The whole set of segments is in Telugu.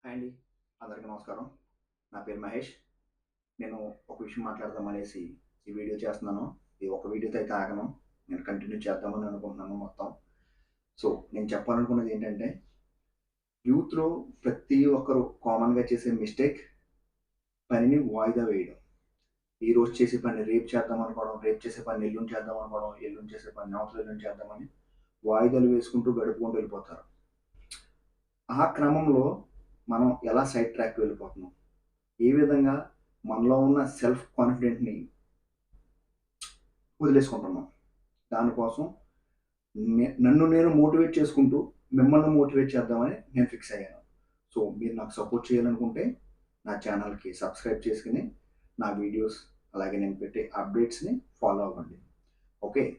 హాయ్ అండి. అందరికీ నమస్కారం. నా పేరు మహేష్. నేను ఒక విషయం మాట్లాడదామనేసి ఈ వీడియో చేస్తున్నాను. ఈ ఒక్క వీడియోతో అయితే ఆగను. నేను కంటిన్యూ చేద్దామని అనుకుంటున్నాను మొత్తం. సో, నేను చెప్పాలనుకున్నది ఏంటంటే, యూత్‌లో ప్రతి ఒక్కరు కామన్‌గా చేసే మిస్టేక్ పనిని వాయిదా వేయడం. ఈరోజు చేసే పని రేపు చేద్దామనుకోవడం, రేపు చేసే పని ఎల్లుండి చేద్దామనుకోవడం, ఎల్లుండి చేసే పని అవతల ఎల్లుండి చేద్దామని వాయిదాలు వేసుకుంటూ గడుపుకుంటూ వెళ్ళిపోతారు. ఆ క్రమంలో మనం ఎలా సైడ్ ట్రాక్‌కి వెళ్ళిపోతున్నాం? ఏ విధంగా మనలో ఉన్న సెల్ఫ్ కాన్ఫిడెంట్‌ని వదిలేసుకుంటున్నాం. దానికోసం నన్ను నేను మోటివేట్ చేసుకుంటూ, మిమ్మల్ని మోటివేట్ చేద్దామని నేను ఫిక్స్ అయ్యాను. సో, మీరు నాకు సపోర్ట్ చేయాలనుకుంటే, నా ఛానల్‌కి సబ్స్క్రైబ్ చేసుకొని, నా వీడియోస్ అలాగే నేను పెట్టే అప్డేట్స్‌ని ఫాలో అవ్వండి. ఓకే.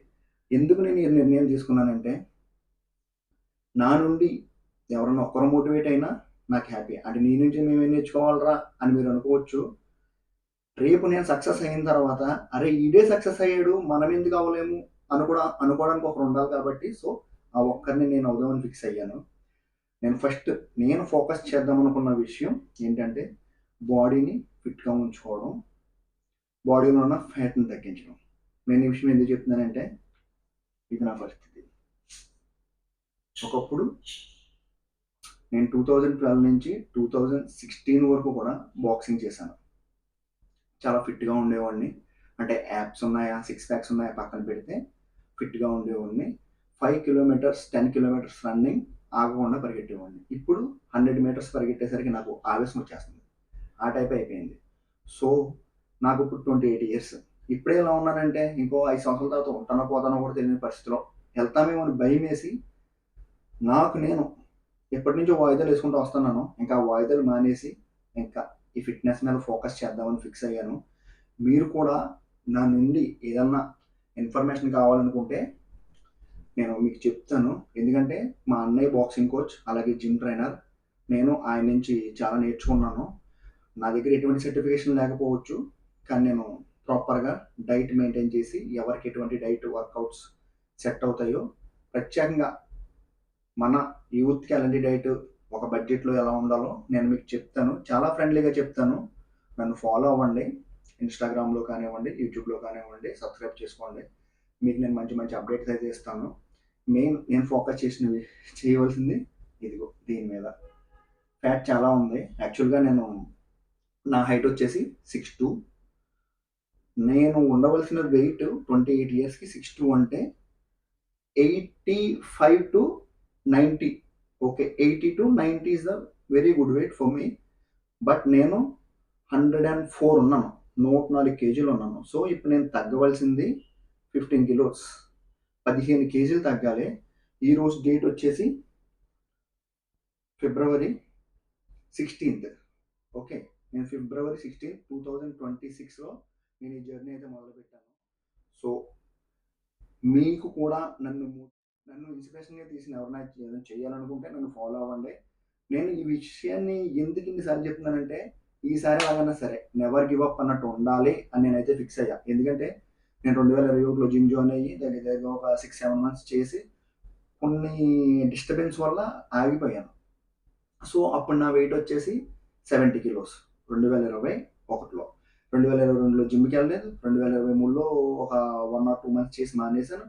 ఎందుకు నేను ఈ నిర్ణయం తీసుకున్నానంటే, నా నుండి ఎవరన్నా ఒక్కరు మోటివేట్ అయినా నాకు హ్యాపీ. అంటే నీ నుంచి మేమేం నేర్చుకోవాలిరా అని మీరు అనుకోవచ్చు. రేపు నేను సక్సెస్ అయిన తర్వాత, అరే! ఈడే సక్సెస్ అయ్యాడు. మనం ఎందుకు అవ్వలేము అనుకోవడానికి ఒకరుండాలి కాబట్టి, సో, ఆ ఒక్కరిని నేను అవుదామని ఫిక్స్ అయ్యాను. ఫస్ట్ నేను ఫోకస్ చేద్దాం అనుకున్న విషయం ఏంటంటే, బాడీని ఫిట్‌గా ఉంచుకోవడం, బాడీలో ఉన్న ఫ్యాట్‌ని తగ్గించడం. నేను ఈ విషయం ఎందుకు చెప్తున్నానంటే, ఇది నా పరిస్థితి. ఒకప్పుడు నేను 2012 నుంచి 2016 వరకు కూడా బాక్సింగ్ చేశాను. చాలా ఫిట్‌గా ఉండేవాడిని. అంటే యాబ్స్ ఉన్నాయా, సిక్స్ ప్యాక్స్ ఉన్నాయా పక్కన పెడితే ఫిట్‌గా ఉండేవాడిని. 5 కిలోమీటర్స్, 10 కిలోమీటర్స్ రన్నింగ్ ఆగకుండా పరిగెట్టేవాడిని. ఇప్పుడు 100 మీటర్స్ పరిగెట్టేసరికి నాకు ఆవేశం వచ్చేస్తుంది. ఆ టైప్ అయిపోయింది. సో, నాకు ఇప్పుడు 28 ఇయర్స్. ఇప్పుడే ఇలా ఉన్నానంటే ఇంకో 5 సంవత్సరాల తర్వాత ఉంటానో పోతానో కూడా తెలియని పరిస్థితిలో వెళ్తామేమో అని భయమేసి నాకు నేను ఎప్పటినుంచో వాయిదాలు వేసుకుంటూ వస్తున్నాను. ఇంకా వాయిదాలు మానేసి ఇంకా ఈ ఫిట్‌నెస్ మీద ఫోకస్ చేద్దామని ఫిక్స్ అయ్యాను. మీరు కూడా నా నుండి ఏదన్నా ఇన్ఫర్మేషన్ కావాలనుకుంటే నేను మీకు చెప్తాను. ఎందుకంటే మా అన్నయ్య బాక్సింగ్ కోచ్, అలాగే జిమ్ ట్రైనర్. నేను ఆయన నుంచి చాలా నేర్చుకున్నాను. నా దగ్గర ఎటువంటి సర్టిఫికేషన్ లేకపోవచ్చు. కానీ నేను ప్రాపర్‌గా డైట్ మెయింటైన్ చేసి ఎవరికి ఎటువంటి డైట్ వర్కౌట్స్ సెట్ అవుతాయో ప్రత్యేకంగా మన యూత్‌కి ఎలాంటి డైట్ ఒక బడ్జెట్‌లో ఎలా ఉండాలో నేను మీకు చెప్తాను. చాలా ఫ్రెండ్లీగా చెప్తాను. నన్ను ఫాలో అవ్వండి. ఇన్‌స్టాగ్రామ్‌లో కానివ్వండి, యూట్యూబ్‌లో కానివ్వండి, సబ్స్క్రైబ్ చేసుకోండి. మీకు నేను మంచి మంచి అప్డేట్స్ అయితే ఇస్తాను. నేను ఫోకస్ చేయవలసింది ఇదిగో దీని మీద. ఫ్యాట్ చాలా ఉంది. యాక్చువల్‌గా నా హైట్ వచ్చేసి 6'2". నేను ఉండవలసిన వెయిట్ 28 ఇయర్స్‌కి 6'2" అంటే 85-90. Okay. 80-90 is the very good weight for me. But నేను 104 ఉన్నాను. 104 కేజీలు ఉన్నాను. సో, ఇప్పుడు నేను తగ్గవలసింది 15 కిలోస్. 15 కేజీలు తగ్గాలి. ఈరోజు డేట్ వచ్చేసి ఫిబ్రవరి 16థ్. ఓకే. నేను ఫిబ్రవరి 16, 2026లో నేను ఈ జర్నీ అయితే మొదలుపెట్టాను. సో, మీకు కూడా నన్ను ఇన్స్పిరేషన్‌గా తీసుకొని ఎవరైనా ఏదైనా చేయాలనుకుంటే నన్ను ఫాలో అవ్వండి. నేను ఈ విషయాన్ని ఎందుకు ఇన్ని సార్లు చెప్తున్నానంటే, ఈసారి ఎలాగైనా సరే నెవర్ గివ్ అప్ అన్నట్టు ఉండాలి అని నేనైతే ఫిక్స్ అయ్యా. ఎందుకంటే నేను 2021లో జిమ్ జాయిన్ అయ్యి దగ్గర దగ్గర ఒక 6, 7 మంత్స్ చేసి కొన్ని డిస్టర్బెన్స్ వల్ల ఆగిపోయాను. సో, అప్పుడు నా వెయిట్ వచ్చేసి 70 కిలోస్ 2021లో. 2022లో జిమ్‌కెళ్ళలేదు. 2023లో ఒక 1 ఆర్ 2 మంత్స్ చేసి మానేశాను.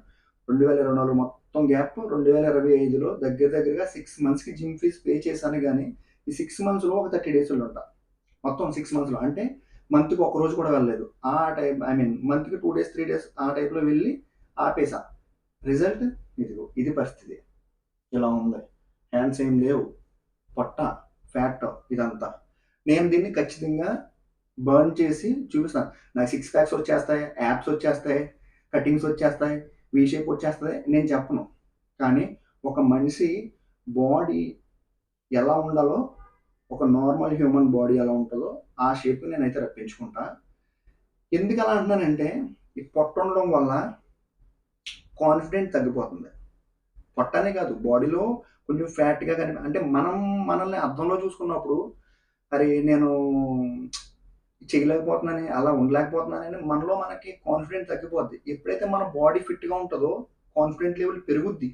2024 మొత్తం గ్యాప్. 2025లో దగ్గర దగ్గరగా 6 మంత్స్‌కి జిమ్ ఫీస్ పే చేశాను గానీ, ఈ 6 మంత్స్‌లో ఒక 30 డేస్ ఉండుంటా. మొత్తం 6 మంత్స్‌లో. అంటే మంత్‌కి ఒక్క రోజు కూడా వెళ్ళలేదు. ఆ టైప్ ఐ మీన్ మంత్‌కి 2 డేస్, 3 డేస్ ఆ టైప్‌లో వెళ్ళి ఆపేసా. రిజల్ట్ ఇదిగో ఇది పరిస్థితి. ఇలా ఉంది. హ్యాండ్స్ ఏం లేవు. పొట్ట, ఫ్యాట్ ఇదంతా. నేను దీన్ని ఖచ్చితంగా బర్న్ చేసి చూపిస్తాను. నాకు సిక్స్ ప్యాక్స్ వచ్చేస్తాయి, యాబ్స్ వచ్చేస్తాయి, కటింగ్స్ వచ్చేస్తాయి, వి షేప్ వచ్చేస్తది నేను చెప్పను. కానీ ఒక మనిషి బాడీ ఎలా ఉండాలో, ఒక నార్మల్ హ్యూమన్ బాడీ ఎలా ఉంటదో ఆ షేప్ నేనైతే రప్పించుకుంటా. ఎందుకలా అంటున్నానంటే, ఈ పొట్ట ఉండడం వల్ల కాన్ఫిడెంట్ తగ్గిపోతుంది. పొట్టనే కాదు బాడీలో కొంచెం ఫ్యాట్‌గా అంటే మనం మనల్ని అద్దంలో చూసుకున్నప్పుడు, అరే! నేను చేయలేకపోతున్నానని, అలా ఉండలేకపోతున్నానని మనలో మనకి కాన్ఫిడెన్స్ తగ్గిపోద్ది. ఎప్పుడైతే మన బాడీ ఫిట్‌గా ఉంటదో కాన్ఫిడెంట్ లెవెల్ పెరుగుద్ది.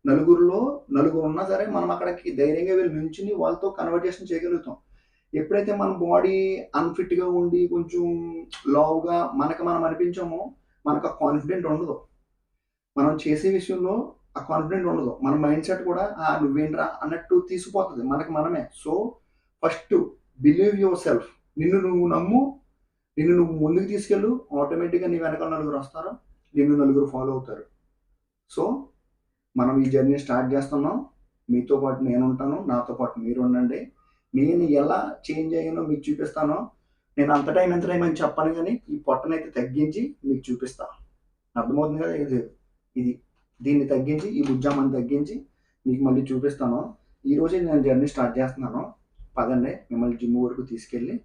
నలుగురిలో నలుగురు ఉన్నా సరే మనం అక్కడికి ధైర్యంగా వెళ్ళి నుంచుని వాళ్ళతో కన్వర్జేషన్ చేయగలుగుతాం. ఎప్పుడైతే మన బాడీ అన్‌ఫిట్‌గా ఉండి కొంచెం లావుగా మనకు మనం అనిపించామో మనకు ఆ కాన్ఫిడెంట్ ఉండదు. మనం చేసే విషయంలో ఆ కాన్ఫిడెంట్ ఉండదు. మన మైండ్ సెట్ కూడా నువ్వేంట్రా అన్నట్టు తీసుకుపోతది మనకి మనమే. So, first believe your self. నిన్ను నువ్వు నమ్ము. నిన్ను నువ్వు ముందుకు తీసుకెళ్ళు. ఆటోమేటిక్‌గా నీ వెనకాల నలుగురొస్తారు. నిన్ను నలుగురు ఫాలో అవుతారు. సో, మనం ఈ జర్నీ స్టార్ట్ చేస్తున్నాం. మీతో పాటు నేనుంటాను. నాతో పాటు మీరుండండి. నేను ఎలా చేంజ్ అయ్యానో మీకు చూపిస్తాను. నేను అంత టైం, ఇంత టైం అని చెప్పను గానీ, ఈ పొట్టనైతే తగ్గించి మీకు చూపిస్తా. అర్థమవుతుంది కదా! ఇది. దీన్ని తగ్గించి, ఈ బుజ్జమ్మని తగ్గించి మీకు మళ్ళీ చూపిస్తాను. ఈరోజే నేను జర్నీ స్టార్ట్ చేస్తున్నాను. పదండి మిమ్మల్ని జిమ్ వరకు తీసుకెళ్ళి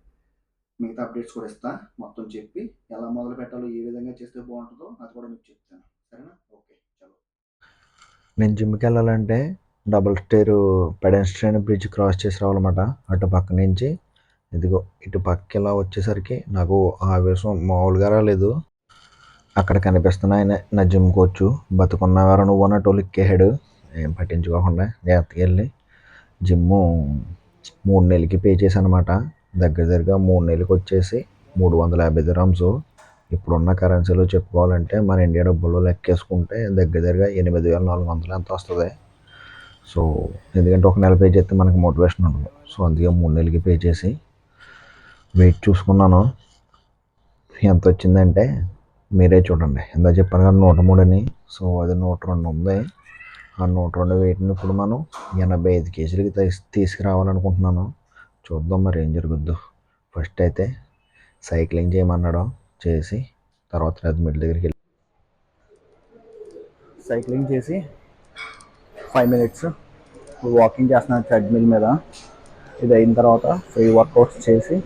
మిగతా అప్డేట్స్ కూడా ఇస్తా. మొత్తం చెప్పి ఎలా మొదలు పెట్టాలో, ఏ విధంగా చేస్తే బాగుంటుందో అది కూడా మీకు చెప్తాను. సరేనా? ఓకే. చలో. నేను జిమ్కి వెళ్ళాలంటే double stair pedestrian bridge cross చేసి రావాలన్నమాట. అటు పక్క నుంచి ఇదిగో ఇటు పక్క ఇలా వచ్చేసరికి నాకు ఆవేశం మామూలుగా రాలేదు. అక్కడ కనిపిస్తున్న ఆయన నా జిమ్ కోచ్. బతుకున్నవారు నువ్వు అన్నట్టు ఎక్కేసాడు. ఏం పట్టించుకోకుండా జాగ్రత్తగా వెళ్ళి జిమ్ము 3 నెలలకి పే చేశాను అనమాట. దగ్గరగా 3 నెలలకి వచ్చేసి 350 dirhams. ఇప్పుడున్న కరెన్సీలో చెప్పుకోవాలంటే మన ఇండియా డబ్బుల్లో లెక్కేసుకుంటే దగ్గరగా 8400 ఎంత వస్తుంది. సో ఎందుకంటే ఒక నెల పే చేస్తే మనకి మోటివేషన్ ఉండదు. సో అందుకే 3 నెలలకి పే చేసి వెయిట్ చూసుకున్నాను. ఎంత వచ్చిందంటే మీరే చూడండి. ఎంత చెప్పాను కదా 103 అని. సో అది 102 ఉంది. ఆ 102 వెయిట్ని ఇప్పుడు మనం 85 కేజీలకి తీసుకురావాలనుకుంటున్నాను. చూద్దాం మరి ఏం జరుగుద్దో. ఫస్ట్ అయితే సైక్లింగ్ చేయమన్నాడు. చేసి తర్వాత ట్రెడ్మిల్ దగ్గరికి వెళ్ళి సైక్లింగ్ చేసి 5 minutes వాకింగ్ చేస్తున్నాను ట్రెడ్మిల్ మీద. ఇది అయిన తర్వాత ఫ్రీ వర్కౌట్స్ చేసి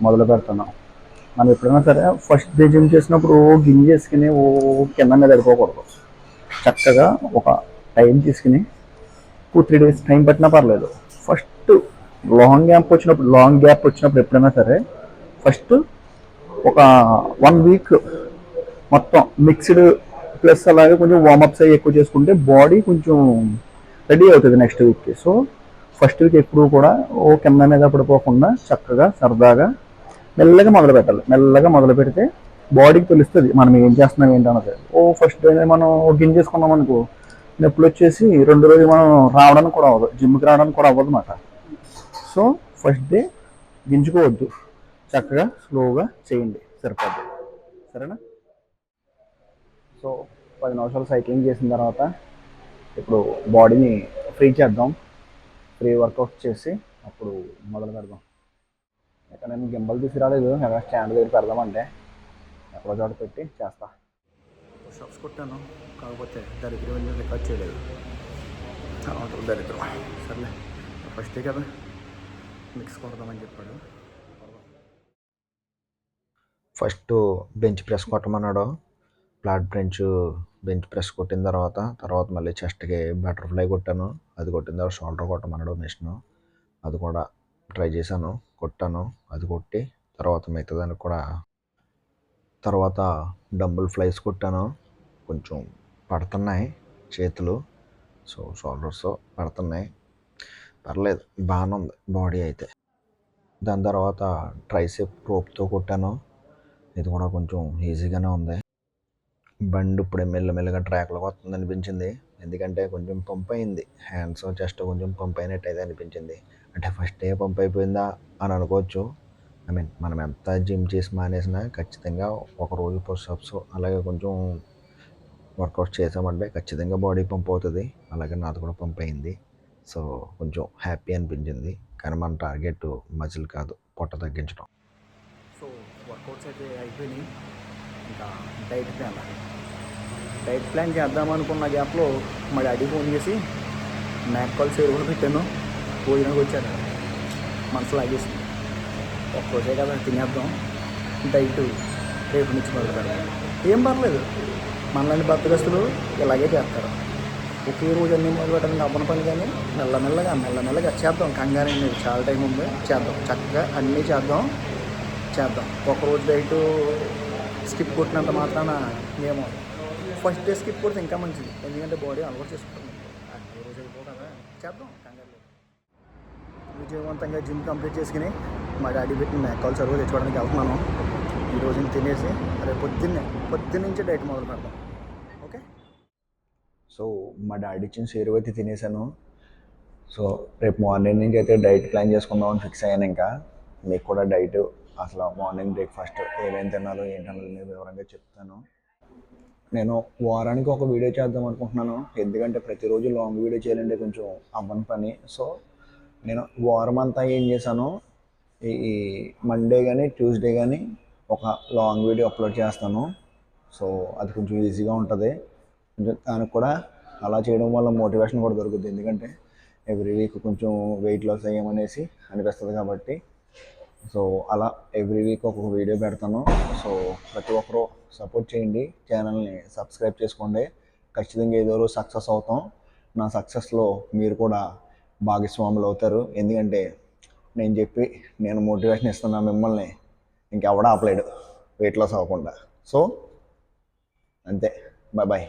మొదలు పెడుతున్నాం. మనం ఎప్పుడైనా సరే ఫస్ట్ డే జిమ్ చేసినప్పుడు గిన్నె చేసుకుని కింద మీద పడిపోకూడదు. చక్కగా ఒక టైం తీసుకుని 2-3 days టైం పట్టినా పర్లేదు. ఫస్ట్ లాంగ్ గ్యాప్ వచ్చినప్పుడు ఎప్పుడైనా సరే ఫస్ట్ ఒక 1 week మొత్తం మిక్స్డ్ ప్లస్ అలాగే కొంచెం వార్మప్స్ అయ్యి ఎక్కువ చేసుకుంటే బాడీ కొంచెం రెడీ అవుతుంది నెక్స్ట్ వీక్కి. సో ఫస్ట్ వీక్ ఎప్పుడు కూడా కింద మీద పడిపోకుండా చక్కగా సరదాగా మెల్లగా మొదలు పెట్టాలి. మెల్లగా మొదలు పెడితే బాడీకి తెలుస్తుంది మనం ఏం చేస్తున్నాం ఏంటన్నది. ఫస్ట్ డే మనం గింజేసుకున్నాం అనుకో, నొప్పులు వచ్చేసి 2 రోజులు మనం రావడానికి కూడా అవ్వదు, జిమ్కి రావడానికి కూడా అవ్వదు అన్నమాట. సో ఫస్ట్ డే గింజుకోవద్దు, చక్కగా స్లోగా చేయండి, సరిపోద్ది. సరేనా? సో 10 నిమిషాలు సైక్లింగ్ చేసిన తర్వాత ఇప్పుడు బాడీని ఫ్రీ చేద్దాం. ఫ్రీ వర్కౌట్ చేసి అప్పుడు మొదలు పెడదాం. ఇక్కడ నేను గింబల్ తీసుకురాలేదు, ఎక్కడ స్టాండ్ దగ్గర పెడదామంటే ఎక్కడో చోట పెట్టి చేస్తా. షాప్స్ కొట్టాను, కాకపోతే దరిద్రం రికార్డ్ చేయలేదు. దరిద్రం. సర్లే ఫస్టే కదా మిక్స్ కొడదామని చెప్పాడు. ఫస్ట్ బెంచ్ ప్రెస్ కొట్టమన్నాడు. ఫ్లాట్ బెంచ్ ప్రెస్ కొట్టిన తర్వాత మళ్ళీ చెస్ట్కి బటర్ఫ్లై కొట్టాను. అది కొట్టిన తర్వాత షోల్డర్ కొట్టమన్నాడు మిషన్. అది కూడా ట్రై చేశాను, కొట్టాను. అది కొట్టి తర్వాత మిగతాదానికి కూడా తర్వాత డంబుల్ ఫ్లైస్ కొట్టాను. కొంచెం పడుతున్నాయి చేతులు, సో షోల్డర్స్ పడుతున్నాయి, పర్లేదు బాగానే ఉంది బాడీ అయితే. దాని తర్వాత ట్రైసెప్ రోప్తో కొట్టాను. ఇది కూడా కొంచెం ఈజీగానే ఉంది. బండి ఇప్పుడే మెల్లమెల్లగా ట్రాక్లోకి వస్తుంది అనిపించింది. ఎందుకంటే కొంచెం పంప్ అయింది, హ్యాండ్స్ చెస్ట్ కొంచెం పంప్ అయినట్టు అయితే అనిపించింది. అంటే ఫస్ట్ డే పంప్ అయిపోయిందా అని అనుకోవచ్చు. మనం ఎంత జిమ్ చేసి మానేసినా ఖచ్చితంగా ఒకరోజు పుషప్స్ అలాగే కొంచెం వర్కౌట్ చేసామంటే ఖచ్చితంగా బాడీ పంప్ అవుతుంది. అలాగే నాది కూడా పంప్ అయింది. సో కొంచెం హ్యాపీ అనిపించింది. కానీ మన టార్గెట్ మజిల్ కాదు, పొట్ట తగ్గించడం. సో వర్కౌట్స్ అయితే అయిపోయినాయి. ఇంకా డైట్ ప్లాన్ చేద్దాం అనుకున్న గ్యాప్లో మా డాడీ ఫోన్ చేసి మ్యాక్కాల్ సేవ్ కూడా పెట్టాను. భోజనానికి వచ్చాను, మనసు లాగేసింది. ఒక్కరోజే కదా తినేద్దాం, డైట్ రేపు నుంచి మొదలు పెడతాం. ఏం పర్లేదు, మనలాంటి బద్దగస్తులు ఇలాగే చేస్తారు. ఒకే రోజు అన్నీ మొదలు పెట్టడానికి అవ్వని పని, కానీ మెల్లమెల్లగా చేద్దాం. కంగారు అనేది చాలా టైం ఉంది, చేద్దాం. చక్కగా అన్నీ చేద్దాం. ఒకరోజు డైట్ స్కిప్ కొట్టినంత మాత్రాన ఏమో, ఫస్ట్ డే స్కిప్ కొడితే ఇంకా మంచిది, ఎందుకంటే బాడీ అలవాటు చేసుకుంటుంది. చేద్దాం కంగారు లేదు. విజయవంతంగా జిమ్ కంప్లీట్ చేసుకుని మా డాడీ పెట్టిన మేకాలు సరువు తెచ్చుకోవడానికి వెళ్తున్నాను. ఈరోజు తినేసి రేపు పొద్దున్నుంచి డైట్ మొదలు పెడతాం. ఓకే. సో మా డాడీ ఇచ్చిన సేరువు అయితే తినేసాను. సో రేపు మార్నింగ్ నుంచి అయితే డైట్ ప్లాన్ చేసుకుందామని ఫిక్స్ అయ్యాను. ఇంకా మీకు కూడా డైట్ అసలు మార్నింగ్ బ్రేక్ఫాస్ట్ ఏమేమి తినాలో ఏంటన్నది నేను వివరంగా చెప్తాను. నేను వారానికి ఒక వీడియో చేద్దాం అనుకుంటున్నాను, ఎందుకంటే ప్రతిరోజు లాంగ్ వీడియో చేయాలంటే కొంచెం అవ్వని పని. సో నేను వారం అంతా ఏం చేశాను, ఈ మండే కానీ ట్యూస్డే కానీ ఒక లాంగ్ వీడియో అప్లోడ్ చేస్తాను. సో అది కొంచెం ఈజీగా ఉంటుంది. కొంచెం దానికి కూడా అలా చేయడం వల్ల మోటివేషన్ కూడా దొరుకుతుంది, ఎందుకంటే ఎవ్రీ వీక్ కొంచెం వెయిట్ లాస్ అయ్యామనేసి అనిపిస్తుంది కాబట్టి. సో అలా ఎవ్రీ వీక్ ఒక్కొక్క వీడియో పెడతాను. సో ప్రతి ఒక్కరూ సపోర్ట్ చేయండి, ఛానల్ని సబ్స్క్రైబ్ చేసుకోండి. ఖచ్చితంగా ఏదో రోజు సక్సెస్ అవుతాం. నా సక్సెస్లో మీరు కూడా భాగస్వాములు అవుతారు, ఎందుకంటే నేను మోటివేషన్ ఇస్తున్నా మిమ్మల్ని, ఇంకెవడా ఆపలేడు వెయిట్ లాస్ అవ్వకుండా. సో అంతే, బాయ్ బాయ్.